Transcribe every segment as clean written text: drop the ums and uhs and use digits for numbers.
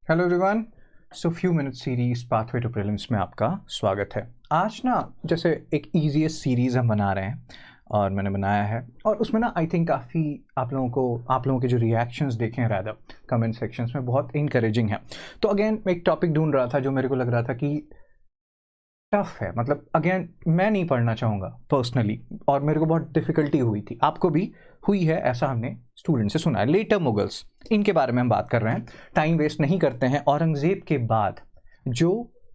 Hello everyone. So few minute series pathway to prelims में आपका स्वागत है। आज ना जैसे एक ईजीएस्ट सीरीज़ हम बना रहे हैं और मैंने बनाया है, और उसमें ना आई थिंक काफ़ी आप लोगों के जो रिएक्शंस देखे हैं रादर कमेंट सेक्शंस में बहुत इनकरेजिंग है। तो अगेन मैं एक टॉपिक ढूंढ रहा था जो मेरे को लग रहा था कि टफ है, मतलब अगेन मैं नहीं पढ़ना चाहूँगा पर्सनली, और मेरे को बहुत डिफ़िकल्टी हुई थी, आपको भी हुई है, ऐसा हमने स्टूडेंट से सुना है। लेटर मुगल्स, इनके बारे में हम बात कर रहे हैं, टाइम वेस्ट नहीं करते हैं। औरंगज़ेब के बाद जो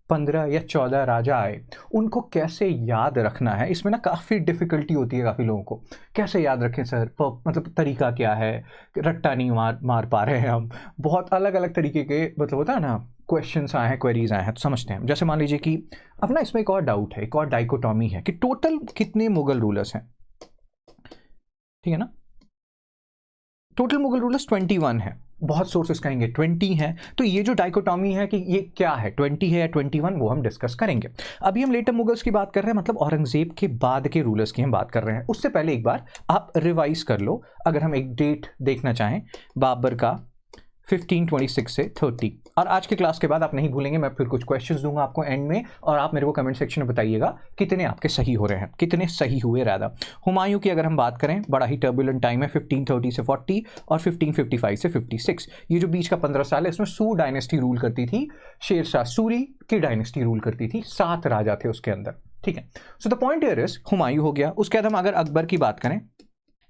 15 या 14 राजा आए उनको कैसे याद रखना है, इसमें ना काफ़ी डिफ़िकल्टी होती है काफ़ी लोगों को। कैसे याद रखें सर, मतलब तरीका क्या है, रट्टा नहीं मार पा रहे हैं हम, बहुत अलग अलग तरीके के मतलब होता है ना क्वेश्चंस आए हैं, क्वेरीज आए हैं। तो समझते हैं, जैसे मान लीजिए कि अब ना इसमें एक और डाउट है, एक और डाइकोटॉमी है कि टोटल कितने मुगल रूलर्स हैं। ठीक है ना, टोटल मुगल रूलर्स 21 है, बहुत सोर्सेस कहेंगे 20 हैं। तो ये जो डाइकोटॉमी है कि ये क्या है, 20 है या 21, वो हम डिस्कस करेंगे। अभी हम लेटर मुगल्स की बात कर रहे हैं, मतलब औरंगजेब के बाद के रूलर्स की हम बात कर रहे हैं। उससे पहले एक बार आप रिवाइज कर लो, अगर हम एक डेट देखना चाहें बाबर का 1526 से 30। और आज के क्लास के बाद आप नहीं भूलेंगे, मैं फिर कुछ क्वेश्चंस दूंगा आपको एंड में, और आप मेरे को कमेंट सेक्शन में बताइएगा कितने आपके सही हो रहे हैं, कितने सही हुए। राधा हुमायूं की अगर हम बात करें, बड़ा ही टर्बुलेंट टाइम है, 1530 से 40 और 1555 से 56। ये जो बीच का 15 साल है, इसमें सू डायनेस्टी रूल करती थी, शेरशाह सूरी की डायनेस्टी रूल करती थी, 7 राजा थे उसके अंदर। ठीक है, so the point here is Humayun हो गया। उसके बाद हम अगर अकबर की बात करें,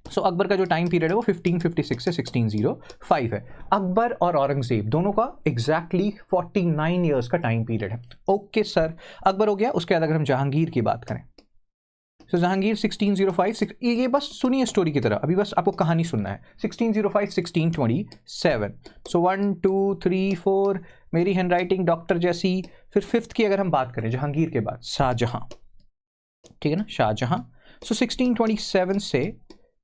अकबर का जो टाइम पीरियड है वो 1556 से 1605 है। अकबर और औरंगजेब दोनों का एग्जैक्टली 49 ईयर्स का टाइम पीरियड है। ओके सर, अकबर हो गया। उसके बाद अगर हम जहांगीर की बात करें, जहांगीर 1605, ये बस सुनिए स्टोरी की तरह, अभी बस आपको कहानी सुनना है। 1605 1627, सो 1 2 3 4, मेरी हैंड राइटिंग डॉक्टर जैसी। फिर फिफ्थ की अगर हम बात करें जहांगीर के बाद, शाहजहां। ठीक है ना, शाहजहां। सो 1627 से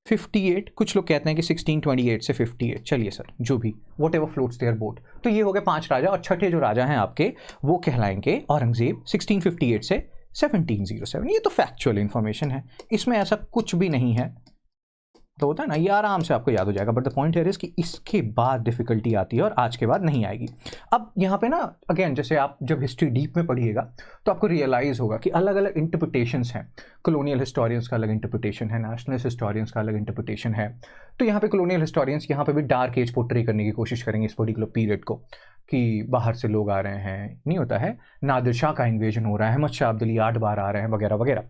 58, कुछ लोग कहते हैं कि 1628 से 58, चलिए सर जो भी, whatever floats their boat. तो ये हो गए 5 राजा, और छठे जो राजा हैं आपके वो कहलाएंगे औरंगजेब, 1658 से 1707। ये तो फैक्चुअल इंफॉर्मेशन है, इसमें ऐसा कुछ भी नहीं है, तो होता है ना, ये आराम से आपको याद हो जाएगा। But the point here is कि इसके बाद डिफिकल्टी आती है और आज के बाद नहीं आएगी। अब यहाँ पे ना अगेन, जैसे आप जब हिस्ट्री डीप में पढ़िएगा तो आपको रियलाइज होगा कि अलग अलग इंटरप्रिटेशंस हैं। कॉलोनियल हिस्टोरियंस का अलग इंटरप्रिटेशन है, नेशनलिस्ट हिस्टोरियंस का अलग इंटरप्रिटेशन है। तो यहाँ पे कॉलोनियल हिस्टोरियंस यहाँ पे भी डार्क एज पोर्ट्रे करने की कोशिश करेंगे इस पर्टिकुलर पीरियड को, कि बाहर से लोग आ रहे हैं, नहीं होता है, नादिर शाह का इन्वेजन हो रहा है, अहमद शाह अब्दाली 8 बार आ रहे हैं, वगैरह वगैरह।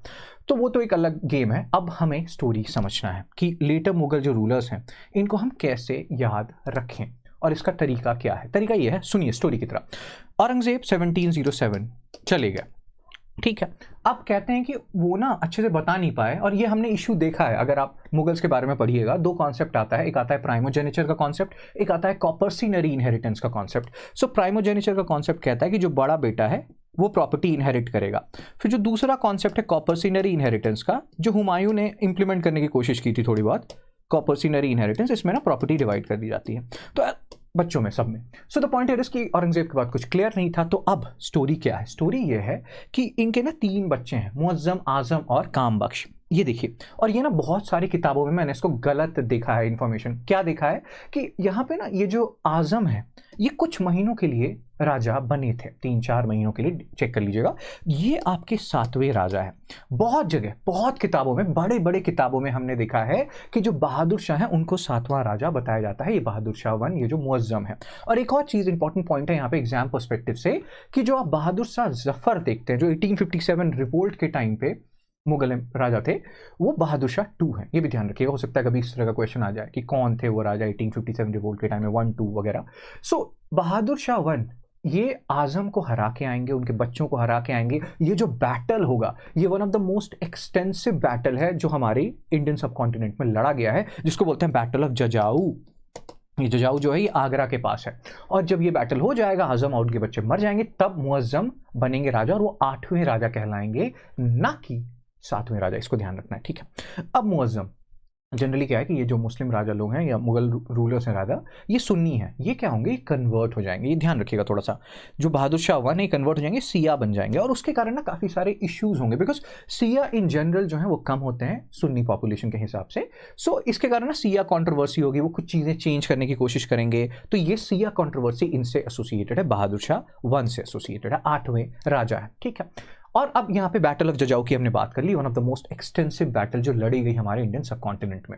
तो वो तो एक अलग गेम है। अब हमें स्टोरी समझना है कि लेटर मुगल जो रूलर्स हैं इनको हम कैसे याद रखें और इसका तरीका क्या है। तरीका ये है, सुनिए स्टोरी की तरह। औरंगजेब 1707 चले गए, ठीक है। अब कहते हैं कि वो ना अच्छे से बता नहीं पाए, और ये हमने इशू देखा है। अगर आप मुगल्स के बारे में पढ़िएगा, 2 कॉन्सेप्ट आता है, एक आता है प्राइमोजेनिचर का कॉन्सेप्ट, एक आता है कॉपर्सिनरी इनहेरिटेंस का कॉन्सेप्ट। सो प्राइमोजेनिचर का कॉन्सेप्ट कहता है कि जो बड़ा बेटा है वो प्रॉपर्टी इनहेरिट करेगा। फिर जो दूसरा कॉन्सेप्ट है कॉपर्सिनरी इनहेरिटेंस का, जो हुमायूं ने इंप्लीमेंट करने की कोशिश की थी थोड़ी बहुत, कॉपर्सिनरी इनहेरिटेंस, इसमें ना प्रॉपर्टी डिवाइड कर दी जाती है तो बच्चों में, सब में। सो द पॉइंट है कि औरंगजेब के बाद कुछ क्लियर नहीं था। तो अब स्टोरी क्या है, स्टोरी ये है कि इनके ना 3 बच्चे हैं, मुअज्जम, आजम और काम बख्श। ये देखिए, और ये ना बहुत सारी किताबों में मैंने इसको गलत देखा है, इंफॉर्मेशन क्या देखा है कि यहाँ पे ना ये जो आजम है ये कुछ महीनों के लिए राजा बने थे, 3-4 महीनों के लिए, चेक कर लीजिएगा। ये आपके 7वें राजा है। बहुत जगह, बहुत किताबों में, बड़े बड़े किताबों में हमने देखा है कि जो बहादुर शाह है उनको 7वां राजा बताया जाता है, ये बहादुर शाह 1, ये जो मुअज्जम है। और एक और चीज इंपॉर्टेंट पॉइंट है यहाँ पे एग्जाम पर्सपेक्टिव से, कि जो आप बहादुर शाह जफर देखते हैं जो 1857 रिवोल्ट के टाइम पे मुगल राजा थे, वो बहादुर शाह 2 हैं। ये भी ध्यान रखिएगा, हो सकता है कभी इस तरह का क्वेश्चन आ जाए कि कौन थे वो राजा 1857 रिवोल्ट के टाइम में, 1 2 वगैरह। सो बहादुर शाह 1 ये आजम को हरा के आएंगे, उनके बच्चों को हरा के आएंगे। ये जो बैटल होगा ये one of the most extensive battle है जो हमारे इंडियन सब कॉन्टिनेंट में लड़ा गया है, जिसको बोलते हैं बैटल ऑफ जजाऊ। ये जजाऊ जो है ये आगरा के पास है, और जब ये बैटल हो जाएगा, आजम और उनके बच्चे मर जाएंगे, तब मुअज्जम बनेंगे राजा, और वो 8वें राजा कहलाएंगे, ना कि 7वें राजा। इसको ध्यान रखना है, ठीक है। अब मुअज्जम जनरली क्या है कि ये जो मुस्लिम राजा लोग हैं या मुगल रूलर्स हैं राजा, ये सुन्नी हैं, ये क्या होंगे, ये कन्वर्ट हो जाएंगे, ये ध्यान रखिएगा थोड़ा सा। जो बहादुर शाह हुआ नहीं, कन्वर्ट हो जाएंगे, सिया बन जाएंगे, और उसके कारण ना काफ़ी सारे इश्यूज होंगे, बिकॉज सिया इन जनरल जो है वो कम होते हैं सुन्नी पॉपुलेशन के हिसाब से। सो इसके कारण ना सिया कॉन्ट्रोवर्सी होगी, वो कुछ चीज़ें चेंज करने की कोशिश करेंगे। तो ये सिया कॉन्ट्रोवर्सी इनसे एसोसिएटेड है, बहादुर शाह 1 से एसोसिएटेड है, 8वें राजा है, ठीक है। और अब यहाँ पे बैटल ऑफ जजाऊ की हमने बात कर ली, one of the most extensive battle जो लड़ी गई हमारे इंडियन सब कॉन्टिनेंट में।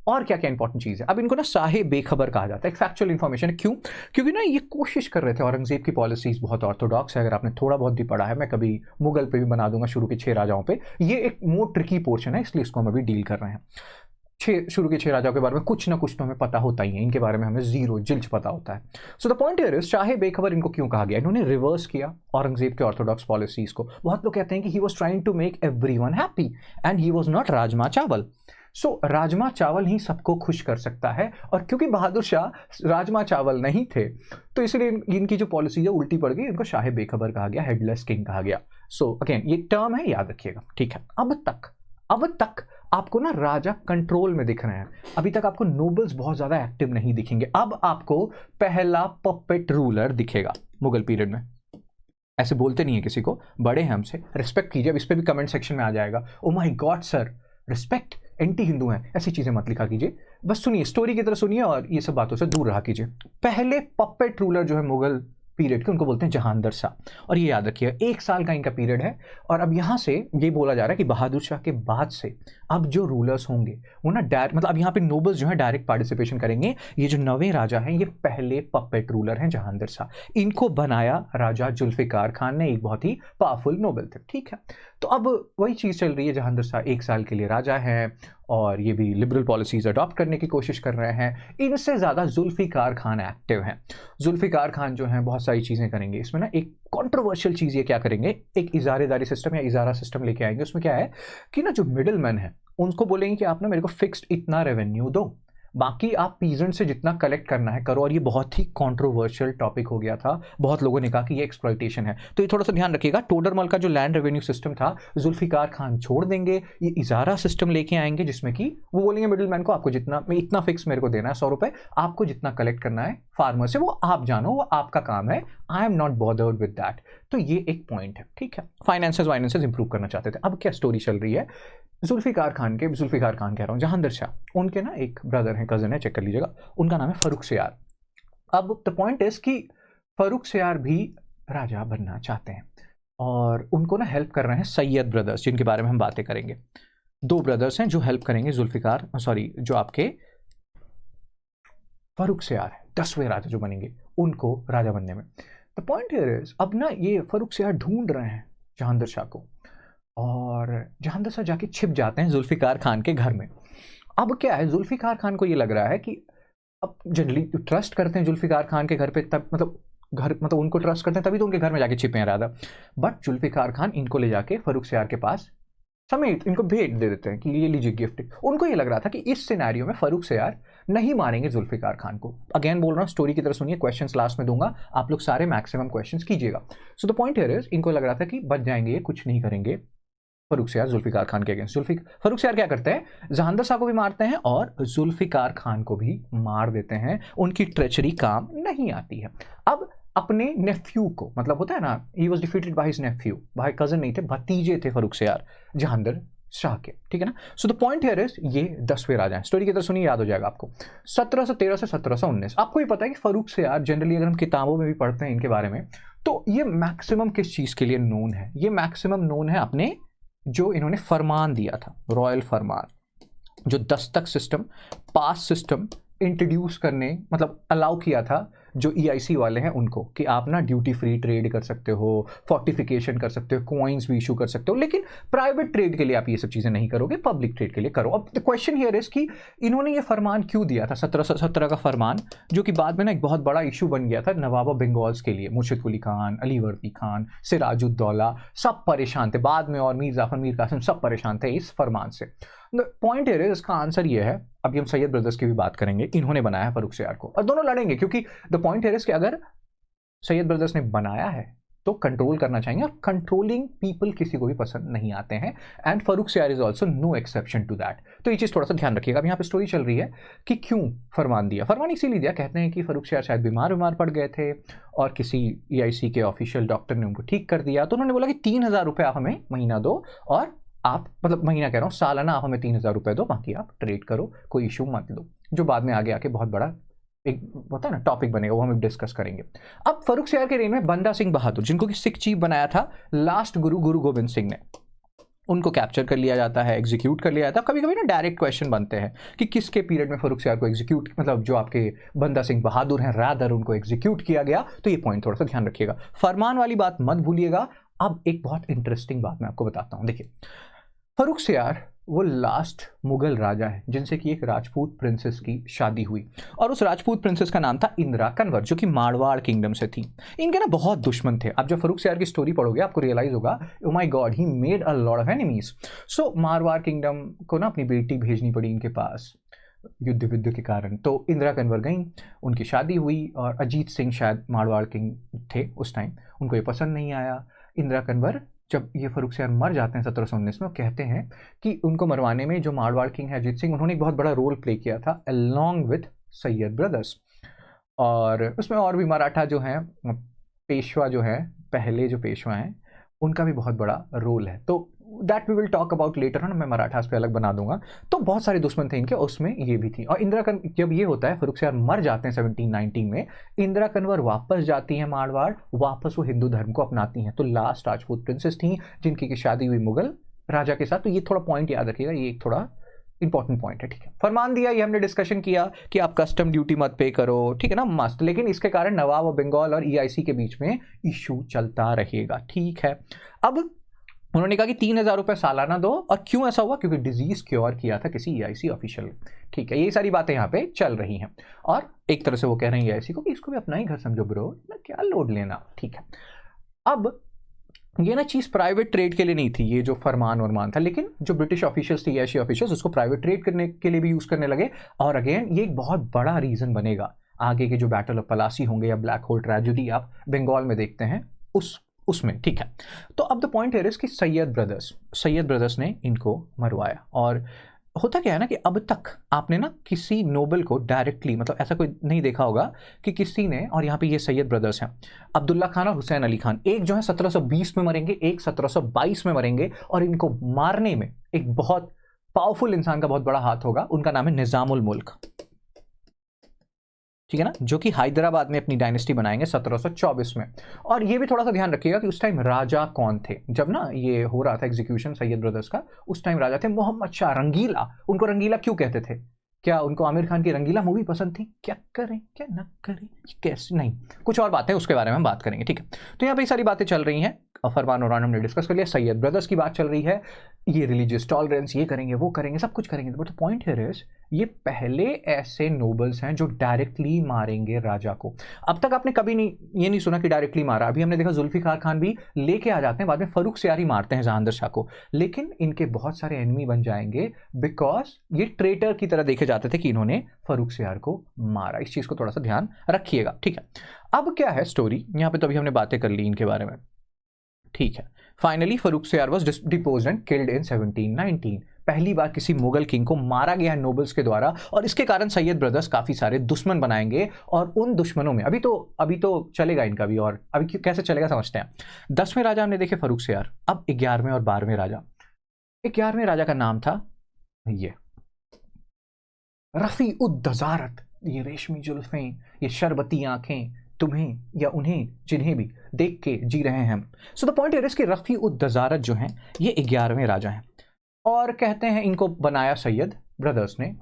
और क्या क्या इंपॉर्टेंट चीज़ है, अब इनको ना साहे बेखबर कहा जाता है, एक फैक्चुअल इन्फॉर्मेशन है। क्यों? क्योंकि ना ये कोशिश कर रहे थे, औरंगजेब की पॉलिसीज बहुत ऑर्थोडॉक्स है, अगर आपने थोड़ा बहुत भी पढ़ा है, मैं कभी मुगल पे भी बना दूंगा शुरू के 6 राजाओं पे, ये एक मोर ट्रिकी पोर्शन है, इसलिए इसको हम अभी डील कर रहे हैं। शुरू के 6 राजाओं के बारे में कुछ ना कुछ तो हमें पता होता ही है, इनके बारे में हमें जीरो जिल्च पता होता है। So the point here is, Shahe Bekhabar इनको क्यों कहा गया, इन्होंने रिवर्स किया औरंगजेब के ऑर्थोडॉक्स पॉलिसीज को। बहुत लोग कहते हैं कि he was trying to make everyone happy and he was not rajma chawal. So rajma चावल ही सबको खुश कर सकता है, और क्योंकि बहादुर शाह राजमा चावल नहीं थे, तो इसलिए इनकी जो पॉलिसी है उल्टी पड़ गई, इनको शाहे बेखबर कहा गया, हेडलेस किंग कहा गया। सो अगेन ये टर्म है, याद रखिएगा, ठीक है। अब तक आपको ना राजा कंट्रोल में दिख रहे हैं, अभी तक आपको नोबल्स बहुत ज्यादा एक्टिव नहीं दिखेंगे। अब आपको पहला पपेट रूलर दिखेगा मुगल पीरियड में। ऐसे बोलते नहीं है किसी को, बड़े हैं हमसे, रिस्पेक्ट कीजिए। अब इस पे भी कमेंट सेक्शन में आ जाएगा, oh my God sir respect, anti Hindu हैं, ऐसी चीजें मत लिखा कीजिए, बस सुनिए, स्टोरी की तरह सुनिए और ये सब बातों से दूर रहा कीजिए। पहले पपेट रूलर जो है मुगल पीरियड के, उनको बोलते हैं जहांदर शाह, और ये याद रखिए 1 साल का इनका पीरियड है। और अब यहाँ से ये बोला जा रहा है कि बहादुर शाह के बाद से अब जो रूलर्स होंगे वो ना डायरेक्ट, मतलब अब यहाँ पे नोबल्स जो है डायरेक्ट पार्टिसिपेशन करेंगे। ये जो 9वें राजा हैं, ये पहले पपेट रूलर हैं जहांदर शाह, इनको बनाया राजा जुल्फिकार खान ने, एक बहुत ही पावरफुल नोबल थे, ठीक है। तो अब वही चीज़ चल रही है, जहांदर शाह 1 साल के लिए राजा हैं और ये भी लिबरल पॉलिसीज अडॉप्ट करने की कोशिश कर रहे हैं। इनसे ज़्यादा जुल्फिकार खान एक्टिव हैं। जुल्फिकार खान जो हैं बहुत सारी चीज़ें करेंगे, इसमें ना एक कॉन्ट्रोवर्शियल चीज़ ये क्या करेंगे, एक इजारेदारी सिस्टम या इजारा सिस्टम लेके आएंगे। उसमें क्या है कि ना जो मिडिल मैन है उनको बोलेंगे कि आप ना मेरे को फिक्स्ड इतना रेवेन्यू दो, बाकी आप पीजेंट से जितना कलेक्ट करना है करो। और ये बहुत ही कंट्रोवर्शियल टॉपिक हो गया था, बहुत लोगों ने कहा कि ये एक्सप्लॉइटेशन है। तो ये थोड़ा सा ध्यान रखिएगा, टोडरमल का जो लैंड रेवेन्यू सिस्टम था जुल्फिकार खान छोड़ देंगे, ये इजारा सिस्टम लेके आएंगे, जिसमें कि वो बोलेंगे मिडिल मैन को आपको जितना, इतना फिक्स मेरे को देना है 100 रुपए, आपको जितना कलेक्ट करना है फार्मर से वो आप जानो, वो आपका काम है, आई am not bothered with that. तो ये एक पॉइंट है, ठीक है। फाइनेंसेस इंप्रूव करना चाहते थे। अब क्या स्टोरी चल रही है, जुल्फिकार खान कह रहा हूँ, जहांदर शाह, उनके ना एक ब्रदर हैं, कजन है, चेक कर लीजिएगा, उनका नाम है फर्रुखसियार। अब द पॉइंट इज कि फर्रुखसियार भी राजा बनना चाहते हैं और उनको ना हेल्प कर रहे हैं सैयद ब्रदर्स, जिनके बारे में हम बातें करेंगे। 2 ब्रदर्स हैं जो हेल्प करेंगे जो आपके फर्रुखसियार है, 10वें राजा जो बनेंगे, उनको राजा बनने में। द पॉइंट हियर इज, अब ना ये फर्रुखसियार ढूंढ रहे हैं जहांदर शाह को, और जहांदर शाह जाके छिप जाते हैं जुल्फिकार खान के घर में। अब क्या है, जुल्फिकार खान को ये लग रहा है कि अब जनरली ट्रस्ट करते हैं जुल्फिकार खान के घर पे, तब मतलब उनको ट्रस्ट करते हैं तभी तो उनके घर में जाके छिपे हैं राजा। बट जुल्फिकार खान इनको ले जाके फर्रुखसियार के पास समेत इनको भेंट दे देते हैं कि ये लीजिए गिफ्ट। उनको ये लग रहा था कि इस सिनेरियो में फर्रुखसियार नहीं मारेंगे जुल्फिकार खान को। अगेन बोल रहा हूँ, स्टोरी की तरह सुनिए, क्वेश्चंस लास्ट में दूंगा, आप लोग सारे मैक्सिमम क्वेश्चंस कीजिएगा। सो द पॉइंट हियर इज, इनको लग रहा था कि बच जाएंगे, ये कुछ नहीं करेंगे फर्रुखसियार जुल्फिकार खान के अगेंस्ट। फर्रुखसियार क्या करते हैं, जहांदर शाह को भी मारते हैं और जुल्फिकार खान को भी मार देते हैं, उनकी ट्रेचरी काम नहीं आती है। अब अपने नेफ्यू को, मतलब होता है ना, he was defeated by his Neiphiu, भाई कजन नहीं थे, भतीजे थे फर्रुखसियार जहांदर शाह के, ठीक है ना। सो द पॉइंट हियर इज, ये 10वें राजा हैं। स्टोरी की तरह सुनिए, याद हो जाएगा आपको। 1713 से 1719। आपको ये पता है कि फर्रुखसियार जनरली अगर हम किताबों में भी पढ़ते हैं इनके बारे में, तो ये मैक्सिमम किस चीज के लिए नोन है, ये मैक्सिमम नोन है अपने जो इन्होंने फरमान दिया था, रॉयल फरमान, जो दस्तक सिस्टम, पास सिस्टम इंट्रोड्यूस करने, मतलब अलाउ किया था जो EIC वाले हैं उनको, कि आप ना ड्यूटी फ्री ट्रेड कर सकते हो, फोर्टिफिकेशन कर सकते हो, कॉइन्स भी इशू कर सकते हो, लेकिन प्राइवेट ट्रेड के लिए आप ये सब चीज़ें नहीं करोगे, पब्लिक ट्रेड के लिए करो। अब द क्वेश्चन हियर इज कि इन्होंने ये फरमान क्यों दिया था, 1717 का फरमान, जो कि बाद में ना एक बहुत बड़ा इशू बन गया था नवाब ऑफ बंगाल्स के लिए। मुर्शिद कुली खान, अलीवर्दी खान, सिराजुद्दौला सब परेशान थे बाद में, और मीर जाफर, मीर कासिम सब परेशान थे इस फरमान से। पॉइंट हियर इज, इसका आंसर ये है, अभी हम सैयद ब्रदर्स की भी बात करेंगे, इन्होंने बनाया फर्रुखसियार को, और दोनों लड़ेंगे, क्योंकि द पॉइंट हियर इज कि अगर सैयद ब्रदर्स ने बनाया है तो कंट्रोल करना चाहेंगे, और कंट्रोलिंग पीपल किसी को भी पसंद नहीं आते हैं, and Farrukhsiyar is also no exception to that. तो ये चीज़ थोड़ा सा ध्यान रखिएगा। अब यहाँ पे स्टोरी चल रही है कि क्यों फरमान दिया। फरमान इसीलिए दिया, कहते हैं कि फारूक सियार शायद बीमार पड़ गए थे और किसी EIC के ऑफिशियल डॉक्टर ने उनको ठीक कर दिया। तो उन्होंने बोला कि 3,000 रुपये आप हमें महीना दो, और आप मतलब महीना कह रहा हूँ, सालाना आप हमें 3,000 रुपये दो, बाकी आप ट्रेड करो, कोई इशू मत लो। जो बाद में आगे आके बहुत बड़ा एक होता है ना टॉपिक बनेगा, वो हम डिस्कस करेंगे। अब फारूक सियार के रेन में बंदा सिंह बहादुर, जिनको कि सिख चीफ बनाया था लास्ट गुरु गोविंद सिंह ने, उनको कैप्चर कर लिया जाता है, एग्जीक्यूट कर लिया जाता है। कभी कभी ना डायरेक्ट क्वेश्चन बनते हैं कि किसके पीरियड में फारूक सियार को एग्जीक्यूट, मतलब जो आपके बंदा सिंह बहादुर हैं रादर उनको एग्जीक्यूट किया गया। तो ये पॉइंट थोड़ा सा ध्यान रखिएगा, फरमान वाली बात मत भूलिएगा। अब एक बहुत इंटरेस्टिंग बात मैं आपको बताता हूँ। देखिए, फारूक सियार वो लास्ट मुगल राजा है जिनसे कि एक राजपूत प्रिंसेस की शादी हुई, और उस राजपूत प्रिंसेस का नाम था इंदिरा कंवर, जो कि मारवाड़ किंगडम से थी। इनके ना बहुत दुश्मन थे। आप जब फारूक सियार की स्टोरी पढ़ोगे आपको रियलाइज होगा, oh my God, he made a lot of enemies. So Marwar kingdom को ना अपनी बेटी भेजनी पड़ी इनके पास युद्ध के कारण। तो इंदिरा कंवर गई, उनकी शादी हुई, और अजीत सिंह शायद मारवाड़ किंग थे उस टाइम, उनको ये पसंद नहीं आया। इंदिरा कंवर, जब ये फारूक सियार मर जाते हैं 1719 में, वो कहते हैं कि उनको मरवाने में जो मारवाड़ किंग है अजीत सिंह, उन्होंने एक बहुत बड़ा रोल प्ले किया था अलॉन्ग विथ सैयद ब्रदर्स। और उसमें और भी मराठा जो हैं पेशवा जो है, पहले जो पेशवा हैं, उनका भी बहुत बड़ा रोल है। तो that we will talk about later on, मैं मराठास पे अलग बना दूंगा। तो बहुत सारे दुश्मन थे इनके, उसमें ये भी थी। और इंदिरा कंवर, जब ये होता है फारूक सियार मर जाते हैं 1719 में, इंदिरा कंवर वापस जाती हैं मारवाड़, वापस वो हिंदू धर्म को अपनाती हैं। तो लास्ट राजपूत प्रिंसेस थी जिनकी की शादी हुई मुगल राजा के साथ। तो ये थोड़ा पॉइंट याद रखिएगा, ये एक थोड़ा इंपॉर्टेंट पॉइंट है, ठीक है। फरमान दिया, ये हमने डिस्कशन किया कि आप कस्टम ड्यूटी मत पे करो, ठीक है ना, मस्त। लेकिन इसके कारण नवाब और बंगाल और EIC के बीच में इशू चलता रहेगा, ठीक है। अब उन्होंने कहा कि 3,000 रुपये सालाना दो, और क्यों ऐसा हुआ, क्योंकि डिजीज क्योर किया था किसी EIC ऑफिशियल ने, ठीक है। ये सारी बातें यहाँ पे चल रही हैं, और एक तरह से वो कह रहे हैं EIC को कि इसको भी अपना ही घर समझो ब्रो, ना क्या लोड लेना, ठीक है। अब ये ना चीज़ प्राइवेट ट्रेड के लिए नहीं थी, ये जो फरमान था, लेकिन जो ब्रिटिश ऑफिशियल्स थे, EIC ऑफिशियल्स, उसको प्राइवेट ट्रेड करने के लिए भी यूज़ करने लगे। और अगेन ये एक बहुत बड़ा रीज़न बनेगा आगे के जो बैटल ऑफ पलासी होंगे या ब्लैक होल ट्रेजेडी आप बंगाल में देखते हैं उसमें, ठीक है। तो अब द पॉइंट है कि सैयद ब्रदर्स ने इनको मरवाया। और होता क्या है ना कि अब तक आपने ना किसी नोबल को डायरेक्टली, मतलब ऐसा कोई नहीं देखा होगा कि किसी ने, और यहाँ पे ये सैयद ब्रदर्स हैं, अब्दुल्ला खान और हुसैन अली खान, एक जो है 1720 में मरेंगे, एक 1722 में मरेंगे, और इनको मारने में एक बहुत पावरफुल इंसान का बहुत बड़ा हाथ होगा। उनका नाम है निजामुल मुल्क, ठीक है ना, जो कि हैदराबाद में अपनी डायनेस्टी बनाएंगे 1724 में। और ये भी थोड़ा सा ध्यान रखिएगा कि उस टाइम राजा कौन थे। जब ना ये हो रहा था एग्जीक्यूशन सैयद ब्रदर्स का, उस टाइम राजा थे मोहम्मद शाह रंगीला। उनको रंगीला क्यों कहते थे? क्या उनको आमिर खान की रंगीला मूवी पसंद थी? क्या करें क्या ना करें, कैसे नहीं, कुछ और बातें उसके बारे में हम बात करेंगे, ठीक है। तो यहाँ पे सारी बातें चल रही हैं, फरमान और हमने डिस्कस कर लिया, सैयद ब्रदर्स की बात चल रही है, ये रिलीजियस टॉलरेंस, ये करेंगे वो करेंगे, सब कुछ करेंगे। But the point here is, ये पहले ऐसे नोबल्स हैं जो डायरेक्टली मारेंगे राजा को। अब तक आपने कभी ये नहीं सुना कि डायरेक्टली मारा। अभी हमने देखा जुल्फिकार खान भी लेके आ जाते हैं, बाद में फारूक सियार ही मारते हैं जहांगीर शाह को, लेकिन इनके बहुत सारे एनिमी बन जाएंगे बिकॉज ये ट्रेटर की तरह देखे जाते थे कि इन्होंने फारूक सियार को मारा। इस चीज को थोड़ा सा ध्यान रखिएगा, ठीक है। अब क्या है स्टोरी, यहाँ पे तो अभी हमने बातें कर ली इनके बारे में, ठीक है। फाइनली फारूक सियार was deposed and killed in 1719। पहली बार किसी मुगल किंग को मारा गया नोबल्स के द्वारा, और इसके कारण सैयद ब्रदर्स काफी सारे दुश्मन बनाएंगे। और उन दुश्मनों में अभी तो चलेगा इनका भी, और अभी कैसे चलेगा समझते हैं। 10वें राजा हमने देखे फारूक सियार, अब 11वें और 12वें राजा। 11वें राजा का नाम था ये रफी उद दजारत। ये रेशमी जुल्फें, ये शरबती आंखें, तुम्हें या उन्हें जिन्हें भी देख के जी रहे हैं हम। सो द पॉइंट इज कि रफी उद दजारत जो हैं ये 11वें राजा हैं, और कहते हैं इनको बनाया सैयद ब्रदर्स ने,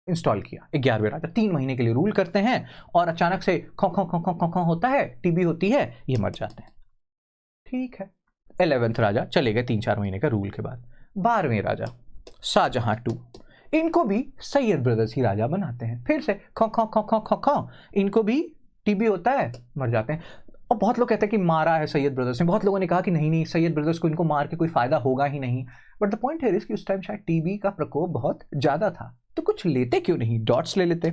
इंस्टॉल किया। 11वें राजा 3 महीने के लिए रूल करते हैं, और अचानक से खो खो खो खो खो खो होता है, टीबी होती है, ये मर जाते हैं, ठीक है। 11वें राजा चले गए 3-4 महीने का रूल के बाद। 12वें राजा शाहजहां II, इनको भी सैयद ब्रदर्स ही राजा बनाते हैं। फिर से खो खो खो खो खो खो, इनको भी टीबी होता है, मर जाते हैं। और बहुत लोग कहते हैं कि मारा है सैयद ब्रदर्स ने, बहुत लोगों ने कहा कि नहीं सैयद ब्रदर्स को इनको मार के कोई फायदा होगा ही नहीं। बट द पॉइंट है कि उस टाइम शायद टीबी का प्रकोप बहुत ज़्यादा था, तो कुछ लेते क्यों नहीं, डॉट्स ले लेते।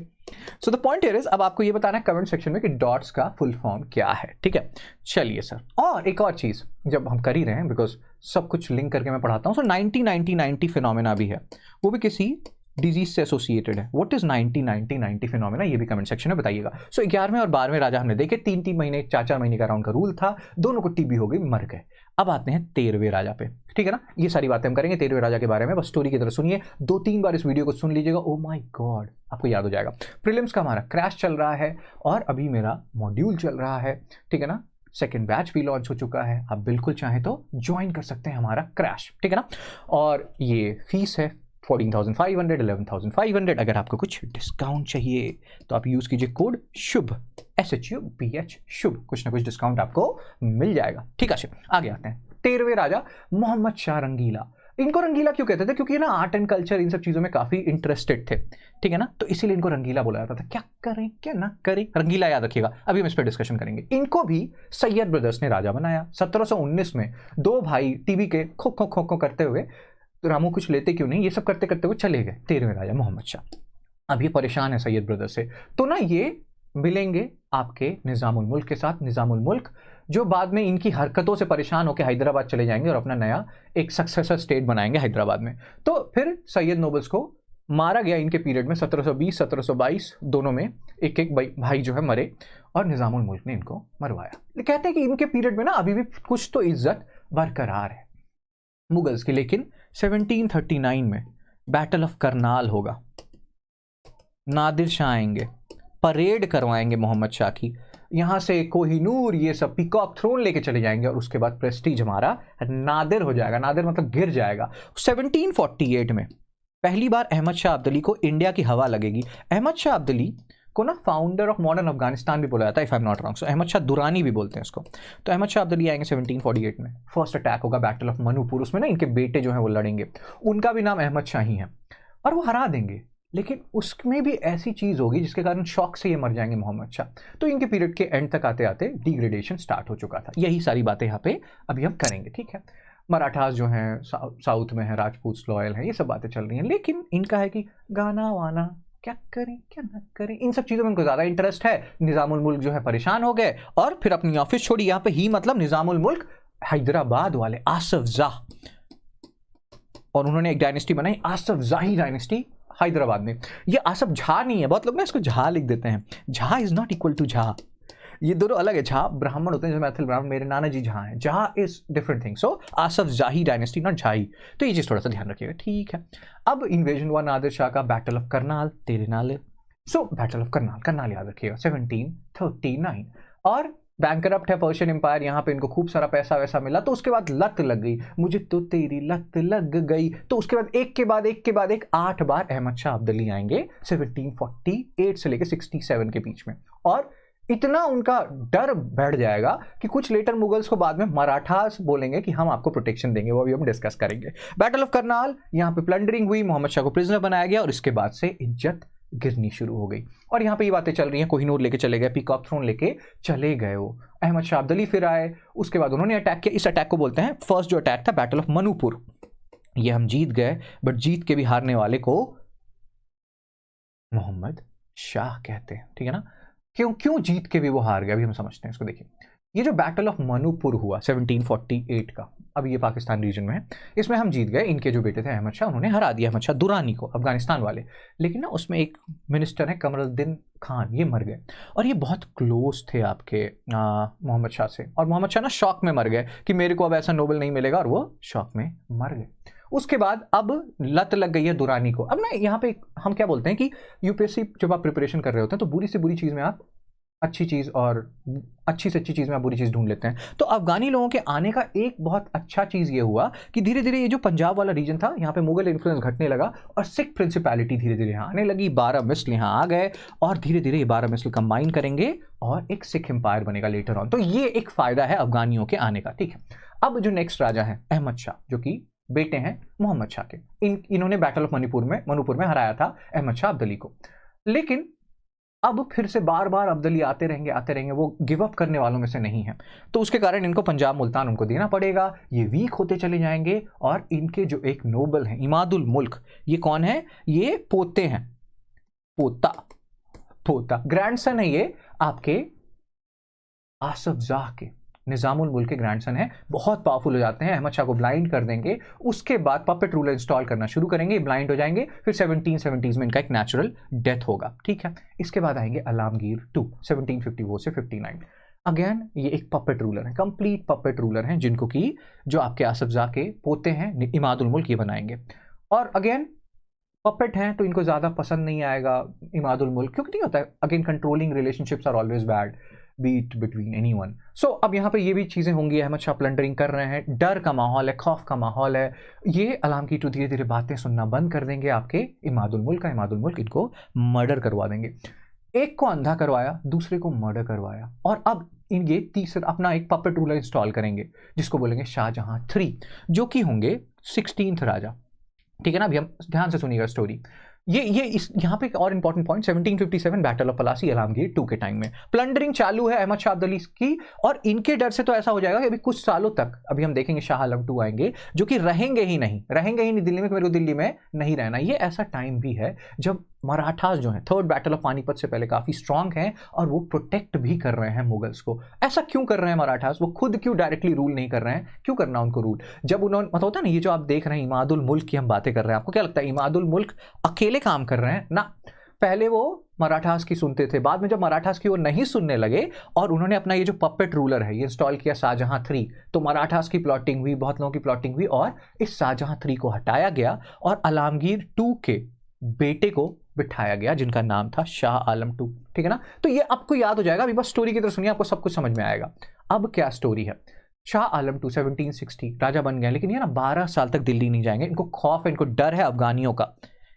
सो द पॉइंट हियर इज, अब आपको ये बताना है कमेंट सेक्शन में कि डॉट्स का फुल फॉर्म क्या है, ठीक है। चलिए सर, और एक और चीज जब हम कर ही रहे हैं, बिकॉज सब कुछ लिंक करके मैं पढ़ाता हूँ। सो 90-90-90 फिनोमेना भी है, वो भी किसी डिजीज से एसोसिएटेड है। व्हाट इज 90-90-90 फिनोमेना, ये भी कमेंट सेक्शन में बताइएगा। सो 11वें और 12वें राजा हमने देखे, 3-3 महीने 4-4 महीने का राउंड का रूल था, दोनों को टीबी हो गई, मर गए। अब आते हैं 13वें राजा पे, ठीक है ना। ये सारी बातें हम करेंगे 13वें राजा के बारे में, बस स्टोरी की तरह सुनिए, 2-3 बार इस वीडियो को सुन लीजिएगा। ओ माय गॉड, आपको याद हो जाएगा। प्रीलिम्स का हमारा क्रैश चल रहा है और अभी मेरा मॉड्यूल चल रहा है, ठीक है ना। सेकेंड बैच भी लॉन्च हो चुका है, आप बिल्कुल चाहें तो ज्वाइन कर सकते हैं हमारा क्रैश, ठीक है ना। और ये फीस है 14,500, 11,500। अगर आपको कुछ डिस्काउंट चाहिए तो आप यूज कीजिए कोड शुभ, SHUBH शुभ, कुछ ना कुछ डिस्काउंट आपको मिल जाएगा, ठीक है। आगे आते हैं 13वें राजा मोहम्मद शाह रंगीला। इनको रंगीला क्यों कहते थे, क्योंकि ना आर्ट एंड कल्चर इन सब चीजों में काफी इंटरेस्टेड थे, ठीक है ना, तो इसीलिए इनको रंगीला बोला जाता था। क्या करें क्या ना करें, रंगीला याद रखिएगा, अभी हम इस पर डिस्कशन करेंगे। इनको भी सैयद ब्रदर्स ने राजा बनाया 1719 में। दो भाई टीवी के खो खो खो खो करते हुए, तो रामू कुछ लेते क्यों नहीं, ये सब करते करते वो चले गए 13वें राजा मोहम्मद शाह। अब ये परेशान है सैयद ब्रदर से, तो ना ये मिलेंगे आपके निजामुल मुल्क के साथ। निजामुल मुल्क जो बाद में इनकी हरकतों से परेशान होकर हैदराबाद चले जाएंगे और अपना नया एक सक्सेसर स्टेट बनाएंगे हैदराबाद में। तो फिर सैयद नोबल्स को मारा गया इनके पीरियड में, 1720 1722 दोनों में एक एक भाई जो है मरे और निजामुल मुल्क ने इनको मरवाया। कहते हैं कि इनके पीरियड में ना अभी भी कुछ तो इज्जत बरकरार है मुगल्स की। लेकिन 1739 में बैटल ऑफ करनाल होगा, नादिर शाह आएंगे, परेड करवाएंगे मोहम्मद शाह की, यहां से कोहिनूर ये सब पीकॉक थ्रोन लेके चले जाएंगे और उसके बाद प्रेस्टीज हमारा नादिर हो जाएगा। नादिर मतलब गिर जाएगा। 1748 में पहली बार अहमद शाह अब्दली को इंडिया की हवा लगेगी। अहमद शाह अब्दली को ना फाउंडर ऑफ मॉडर्न अफगानिस्तान भी बोला जाता है, if I am not wrong. So Ahmad Shah Durrani भी बोलते हैं इसको। तो अहमद शाह अब्दली आएंगे 1748 में। फर्स्ट अटैक होगा बैटल ऑफ मनूपुर, उसमें ना इनके बेटे जो हैं वो लड़ेंगे, उनका भी नाम अहमद शाह ही है और वो हरा देंगे। लेकिन उसमें भी ऐसी चीज होगी जिसके कारण शॉक से ये मर जाएंगे मोहम्मद शाह। तो इनके पीरियड के एंड तक आते आते डिग्रेडेशन स्टार्ट हो चुका था। यही सारी बातें यहाँ पे अभी हम करेंगे, ठीक है। मराठास जो हैं साउथ में है, राजपूत लॉयल है, ये सब बातें चल रही हैं। लेकिन इनका है कि गाना वाना क्या करें क्या ना करें, इन सब चीजों में इनको ज्यादा इंटरेस्ट है। निजामुल मुल्क जो है परेशान हो गए और फिर अपनी ऑफिस छोड़ी। यहाँ पे ही मतलब निजामुल मुल्क हैदराबाद वाले आसफ जाह, और उन्होंने एक डायनेस्टी बनाई आसफ जाही डायनेस्टी हैदराबाद में। ये आसफ झा नहीं है, बहुत लोग ना इसको झा लिख देते हैं। Jha is not equal to Jha, ये दोनों अलग है। झा ब्राह्मण होते हैं, जो मैथिल ब्राह्मण, मेरे नाना जी झा हैं। Jha is different thing. So Asaf Jahi dynasty, not झाई। तो ये चीज थोड़ा सा ध्यान रखिएगा, ठीक है। अब इन्वेजन हुआ नादिर शाह का, बैटल ऑफ करनाल, तेरे नाल। सो बैटल ऑफ करनाल, करनाल याद रखिएगा 1739। और बैंकरप्ट है पर्शियन एम्पायर, यहाँ पे इनको खूब सारा पैसा वैसा मिला। तो उसके बाद लत लग गई, मुझे तो तेरी लत लग गई। तो उसके बाद एक के बाद एक 8 बार अहमद शाह अब्दली आएंगे 1748 से लेकर 67 के बीच में। और इतना उनका डर बैठ जाएगा कि कुछ लेटर मुगल्स को बाद में मराठास बोलेंगे कि हम आपको प्रोटेक्शन देंगे, वो अभी हम डिस्कस करेंगे। बैटल ऑफ करनाल, यहाँ पे प्लंडरिंग हुई, मोहम्मद शाह को प्रिजनर बनाया गया और इसके बाद से इज्जत गिरनी शुरू हो गई। और यहाँ पे ये बातें चल रही हैं, कोहिनूर लेके चले गए, पीकॉक थ्रोन लेके चले गए वो। अहमद शाह अब्दली फिर आए, उसके बाद उन्होंने अटैक किया। इस अटैक को बोलते हैं, फर्स्ट जो अटैक था बैटल ऑफ मनूपुर, ये हम जीत गए, बट जीत के भी हारने वाले को मोहम्मद शाह कहते हैं, ठीक है ना। क्यों जीत के भी वो हार गया, अभी हम समझते हैं इसको। देखिए, ये जो बैटल ऑफ मनूपुर हुआ 1748 का, अब ये पाकिस्तान रीजन में है, इसमें हम जीत गए। इनके जो बेटे थे अहमद शाह, उन्होंने हरा दिया अहमद शाह दुरानी को, अफगानिस्तान वाले। लेकिन ना उसमें एक मिनिस्टर है कमरुद्दीन खान, ये मर गए। और ये बहुत क्लोज थे आपके मोहम्मद शाह से, और मोहम्मद शाह ना शॉक में मर गए कि मेरे को अब ऐसा नोबेल नहीं मिलेगा, और वो शॉक में मर गए। उसके बाद अब लत लग गई है दुरानी को। अब ना यहाँ पे हम क्या बोलते हैं कि यूपीएससी जब आप प्रिपरेशन कर रहे होते हैं तो बुरी से बुरी चीज़ में आप अच्छी चीज़, और अच्छी से अच्छी चीज़ में आप बुरी चीज़ ढूंढ लेते हैं। तो अफगानी लोगों के आने का एक बहुत अच्छा चीज़ ये हुआ कि धीरे धीरे ये जो पंजाब वाला रीजन था, यहाँ पे मुगल इन्फ्लुएंस घटने लगा और सिख प्रिंसिपैलिटी धीरे धीरे यहाँ आने लगी। 12 मिसल यहाँ आ गए और धीरे धीरे ये 12 मिसल कंबाइन करेंगे और एक सिख एम्पायर बनेगा लेटर ऑन। तो ये एक फ़ायदा है अफगानियों के आने का, ठीक है। अब जो नेक्स्ट राजा है अहमद शाह, जो कि बेटे हैं मोहम्मद शाह के, इन्होंने बैटल ऑफ मणिपुर में हराया था अहमद शाह अब्दली को। लेकिन अब फिर से बार बार अब्दाली आते रहेंगे, वो गिव अप करने वालों में से नहीं है। तो उसके कारण इनको पंजाब मुल्तान उनको देना पड़ेगा, ये वीक होते चले जाएंगे। और इनके जो एक नोबल हैं इमादुल मुल्क, ये कौन है? ये पोते हैं, पोता ग्रैंडसन है ये आपके आसफ जाह के, निज़ामुल मुल्क के ग्रैंडसन है। बहुत पावरफुल हो जाते हैं, अहमद शाह को ब्लाइंड कर देंगे। उसके बाद पपेट रूलर इंस्टॉल करना शुरू करेंगे, ब्लाइंड हो जाएंगे। फिर 1770s में इनका एक नेचुरल डेथ होगा, ठीक है। इसके बाद आएंगे आलमगीर टू 1754 से 59। अगेन ये एक पपेट रूलर है, कंप्लीट पपेट रूलर हैं, जिनको कि जो आपके आसफ जाह के पोते हैं इमादुल मुल्क ये बनाएंगे। और अगेन पपेट हैं तो इनको ज़्यादा पसंद नहीं आएगा इमादुल मुल्क, क्योंकि नहीं होता है, again controlling relationships are always bad beat between anyone. So अब यहाँ पे ये भी चीज़ें होंगी, अहमद शाह प्लंडरिंग कर रहे हैं, डर का माहौल है, खौफ का माहौल है। ये आलमगीर टू धीरे धीरे बातें सुनना बंद कर देंगे आपके इमादुल मुल्क का, इमादुल मुल्क इनको मर्डर करवा देंगे। एक को अंधा करवाया, दूसरे को मर्डर करवाया। और अब ये तीसरा अपना एक पपेट रूलर इंस्टॉल करेंगे, जिसको बोलेंगे शाहजहां 3, जो कि होंगे 16th राजा, ठीक है ना। अभी हम ध्यान से सुनिएगा स्टोरी। ये इस यहाँ पे एक और important point, 1757 battle of Plassey Alamgir 2 के टाइम में प्लंडरिंग चालू है अहमद शाह अब्दाली की। और इनके डर से तो ऐसा हो जाएगा कि अभी कुछ सालों तक, अभी हम देखेंगे शाह आलम 2 आएंगे, जो कि रहेंगे ही नहीं दिल्ली में, मेरे को दिल्ली में नहीं रहना। ये ऐसा टाइम भी है जब मराठास जो हैं थर्ड बैटल ऑफ पानीपत से पहले काफ़ी स्ट्रांग हैं, और वो प्रोटेक्ट भी कर रहे हैं मुगल्स को। ऐसा क्यों कर रहे हैं मराठास? वो खुद क्यों डायरेक्टली रूल नहीं कर रहे हैं? क्यों करना उनको रूल, जब उन्होंने मतलब होता है ना, ये जो आप देख रहे हैं इमादुल मुल्क की हम बातें कर रहे हैं, आपको क्या लगता है इमादुल मुल्क अकेले काम कर रहे हैं ना? पहले वो मराठास की सुनते थे, बाद में जब मराठास की वो नहीं सुनने लगे और उन्होंने अपना ये जो पपेट रूलर है ये इंस्टॉल किया शाहजहां 3, तो मराठास की प्लॉटिंग हुई, बहुत लोगों की प्लॉटिंग हुई, और इस शाहजहां 3 को हटाया गया और आलमगीर 2 के बेटे को बिठाया गया, जिनका नाम था शाह आलम 2, ठीक है ना। तो ये आपको याद हो जाएगा, अभी बस स्टोरी की तरह सुनिए, आपको सब कुछ समझ में आएगा। अब क्या स्टोरी है? शाह आलम 2 1760 राजा बन गए, लेकिन ये ना 12 साल तक दिल्ली नहीं जाएंगे। इनको खौफ है, इनको डर है अफगानियों का,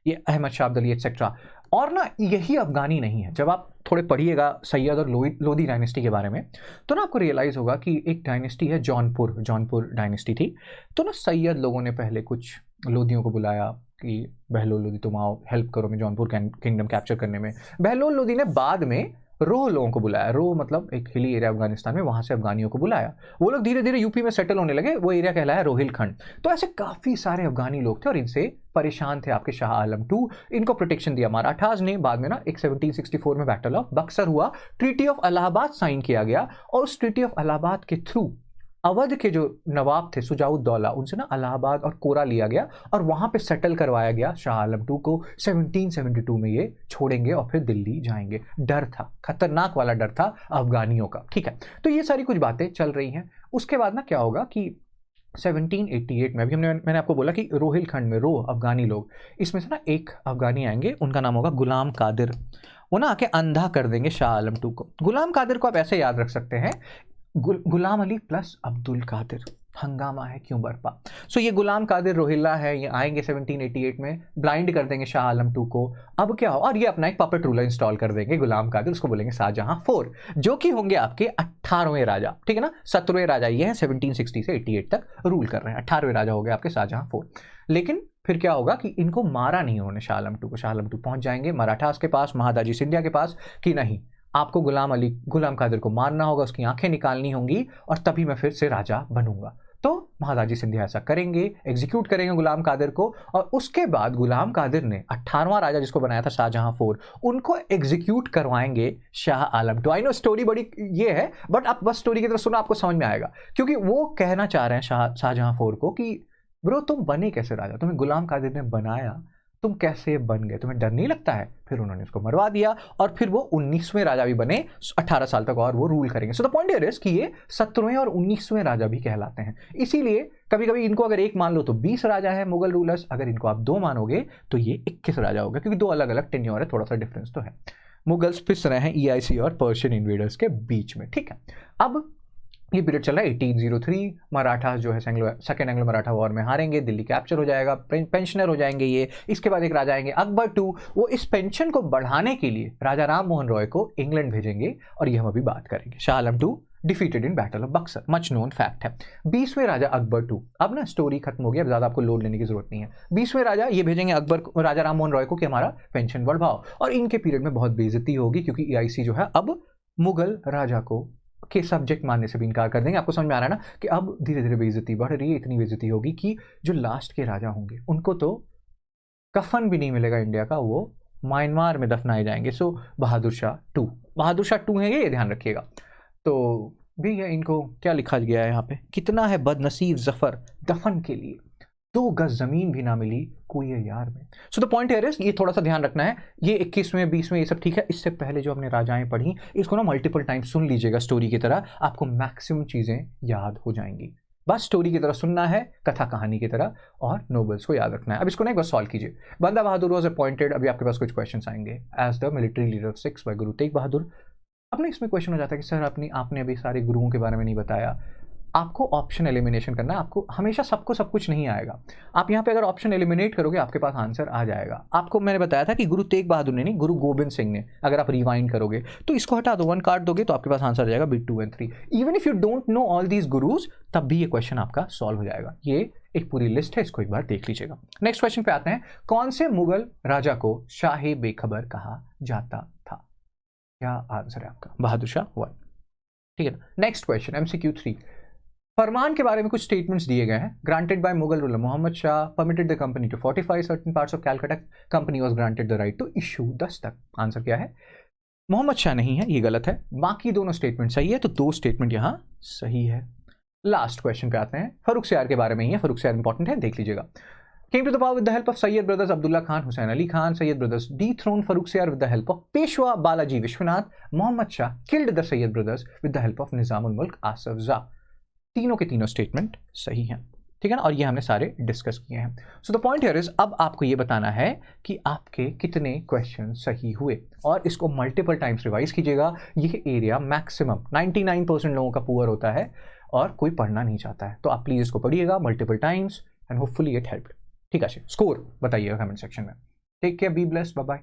ये अहमद शाह अब्दाली एक्सेट्रा। और ना यही अफगानी नहीं है, जब आप थोड़े पढ़िएगा सैयद और लोधी डायनेस्टी के बारे में, तो ना आपको रियलाइज़ होगा कि एक डायनेस्टी है जौनपुर डायनेस्टी थी। तो ना सैयद लोगों ने पहले कुछ लोधियों को बुलाया कि बहलोल लोधी तुम आओ, हेल्प करो मैं जौनपुर किंगडम कैप्चर करने में। बहलोल लोधी ने बाद में रोह लोगों को बुलाया, रोह मतलब एक हिली एरिया अफगानिस्तान में, वहाँ से अफगानियों को बुलाया। वो लोग धीरे धीरे यूपी में सेटल होने लगे, वो एरिया कहलाया रोहिलखंड। तो ऐसे काफ़ी सारे अफगानी लोग थे और इनसे परेशान थे आपके शाह आलम 2। इनको प्रोटेक्शन दिया मराठास ने। बाद में ना एक 1764 में बैटल ऑफ बक्सर हुआ, ट्रीटी ऑफ इलाहाबाद साइन किया गया, और उस ट्रीटी ऑफ इलाहाबाद के थ्रू अवध के जो नवाब थे सुजाउद्दौला, उनसे ना इलाहाबाद और कोरा लिया गया और वहाँ पे सेटल करवाया गया शाह आलम 2 को। 1772 में ये छोड़ेंगे और फिर दिल्ली जाएंगे। डर था, खतरनाक वाला डर था अफगानियों का, ठीक है। तो ये सारी कुछ बातें चल रही हैं। उसके बाद ना क्या होगा कि 1788 में, अभी मैंने आपको बोला कि रोहिलखंड में रोह अफगानी लोग, इसमें से ना एक अफगानी आएंगे, उनका नाम होगा गुलाम कादिर। वो ना आके अंधा कर देंगे शाह आलम 2 को। गुलाम कादिर को आप ऐसे याद रख सकते हैं, गुलाम अली प्लस अब्दुल कादिर, हंगामा है क्यों बरपा। सो ये गुलाम कादिर रोहिल्ला है, ये आएंगे 1788 में, ब्लाइंड कर देंगे शाह आलम 2 को। अब क्या हो, और ये अपना एक पपेट रूलर इंस्टॉल कर देंगे गुलाम कादिर, उसको बोलेंगे शाहजहां 4, जो कि होंगे आपके 18वें राजा, ठीक है ना। 17वें राजा ये हैं, 1760 से 88 तक रूल कर रहे हैं। 18वें राजा हो गए आपके शाहजहां 4। लेकिन फिर क्या होगा कि इनको मारा नहीं उन्होंने शाह आलम 2 को। शाह आलम 2 पहुंच जाएंगे मराठास के पास, महादाजी सिंधिया के पास, कि नहीं आपको गुलाम कादिर को मारना होगा, उसकी आंखें निकालनी होंगी, और तभी मैं फिर से राजा बनूंगा। तो महादाजी सिंधिया ऐसा करेंगे, एग्जीक्यूट करेंगे गुलाम कादिर को। और उसके बाद गुलाम कादिर ने 18वां राजा जिसको बनाया था शाहजहां 4, उनको एग्जीक्यूट करवाएंगे Shah Alam 2। I know story बड़ी ये है, बट आप बस स्टोरी की तरफ सुनो, आपको समझ में आएगा। क्योंकि वो कहना चाह रहे हैं शाहजहां 4 को कि ब्रो तुम बने कैसे राजा, तुम्हें गुलाम कादिर ने बनाया, तुम कैसे बन गए, तुम्हें डर नहीं लगता है। फिर उन्होंने उसको मरवा दिया और फिर वो 19वें राजा भी बने 18 साल तक, और वो रूल करेंगे। सो द पॉइंट हियर इज कि ये 17वें और 19वें राजा भी कहलाते हैं। इसीलिए कभी कभी इनको अगर एक मान लो तो 20 राजा है मुगल रूलर्स, अगर इनको आप 2 मानोगे तो ये 21 राजा होगा, क्योंकि 2 अलग अलग टेन्योर है, थोड़ा सा डिफरेंस तो है। मुगल्स पिस रहे हैं EIC और पर्शियन इन्वेडर्स के बीच में, ठीक है। अब ये पीरियड चल रहा है 1803, मराठा जो है सेकेंड एंग्लो मराठा वॉर में हारेंगे, दिल्ली कैप्चर हो जाएगा, पेंशनर हो जाएंगे ये। इसके बाद एक राजा आएंगे अकबर 2, वो इस पेंशन को बढ़ाने के लिए राजा राम मोहन रॉय को इंग्लैंड भेजेंगे, और ये हम अभी बात करेंगे। Shah Alam 2 defeated in battle of Buxar, much known fact है। 20वें राजा अकबर टू, अब ना स्टोरी खत्म हो गई, अब ज़्यादा आपको लोड लेने की जरूरत नहीं है। 20वें राजा ये भेजेंगे अकबर राजा राम मोहन रॉय को कि हमारा पेंशन बढ़ाओ, और इनके पीरियड में बहुत बेइज्जती होगी क्योंकि EIC जो है अब मुगल राजा को के सब्जेक्ट मानने से भी इनकार कर देंगे। आपको समझ में आ रहा है ना कि अब धीरे धीरे बेइज्जती बढ़ रही है, इतनी बेइज्जती होगी कि जो लास्ट के राजा होंगे उनको तो कफन भी नहीं मिलेगा इंडिया का, वो म्यांमार में दफनाए जाएंगे। सो बहादुर शाह टू है ये ध्यान रखिएगा। तो भैया इनको क्या लिखा गया है यहाँ पे, कितना है बदनसीब जफर दफन के लिए, 2 गज जमीन भी ना मिली कोई यार में। सो द पॉइंट हियर इज, ये थोड़ा सा ध्यान रखना है, ये 21वें 20वें ये सब ठीक है, इससे पहले जो हमने राजाएं पढ़ी इसको ना मल्टीपल टाइम सुन लीजिएगा स्टोरी की तरह, आपको मैक्सिमम चीजें याद हो जाएंगी। बस स्टोरी की तरह सुनना है, कथा कहानी की तरह, और नोबल्स को याद रखना है। अब इसको ना एक बार सॉल्व कीजिए। बंदा बहादुर वॉज अपॉइंटेड, अभी आपके पास कुछ क्वेश्चन आएंगे, as the military leader of 6 by Guru Tegh बहादुर। अब ना इसमें क्वेश्चन हो जाता है कि सर आपने अभी सारे गुरुओं के बारे में नहीं बताया। आपको ऑप्शन एलिमिनेशन करना है, आपको हमेशा सबको सब कुछ नहीं आएगा। आप यहाँ पे अगर ऑप्शन एलिमिनेट करोगे आपके पास आंसर आ जाएगा। आपको मैंने बताया था कि गुरु तेग बहादुर ने नहीं, गुरु गोबिंद सिंह ने, अगर आप रिवाइंड करोगे तो इसको हटा दो, 1 काट दोगे तो आपके पास आंसर आ जाएगा B 2 and 3। Even if you don't know all these gurus तब भी ये क्वेश्चन आपका सॉल्व हो जाएगा। ये एक पूरी लिस्ट है, इसको एक बार देख लीजिएगा। नेक्स्ट क्वेश्चन पे आते हैं, कौन से मुगल राजा को शाहे बेखबर कहा जाता था? क्या आंसर है आपका? बहादुर शाह 1, ठीक है ना। नेक्स्ट क्वेश्चन MCQ 3, फरमान के बारे में कुछ स्टेटमेंट्स दिए गए हैं। Granted by Mughal ruler Mohammad Shah, permitted the company to fortify certain parts of Calcutta, company was granted the right to issue dastak. Answer क्या है? मोहम्मद शाह नहीं है, ये गलत है। बाकी दोनों स्टेटमेंट सही है, तो 2 स्टेटमेंट यहां सही है। लास्ट क्वेश्चन पे आते हैं, फर्रुखसियार के बारे में ही है, फर्रुखसियार इंपॉर्टेंट है, देख लीजिएगा। Came to the power with the help of Sayyid brothers Abdullah Khan, Hussain Ali Khan. Sayyid brothers dethroned Farrukhsiyar with the help of Peshwa Balaji Vishwanath. Muhammad Shah killed the Sayyid brothers with the help of Nizamul Mulk Asif Jah. तीनों के तीनों statement सही हैं, ठीक है ना, और ये हमने सारे डिस्कस किए हैं। सो द पॉइंट हियर इज, अब आपको ये बताना है कि आपके कितने क्वेश्चन सही हुए, और इसको मल्टीपल टाइम्स रिवाइज कीजिएगा। ये एरिया मैक्सिमम 99% लोगों का पुअर होता है और कोई पढ़ना नहीं चाहता है, तो आप प्लीज इसको पढ़िएगा multiple times and hopefully it help. ठीक है, स्कोर बताइएगा कमेंट सेक्शन में। Take care, be blessed, bye bye.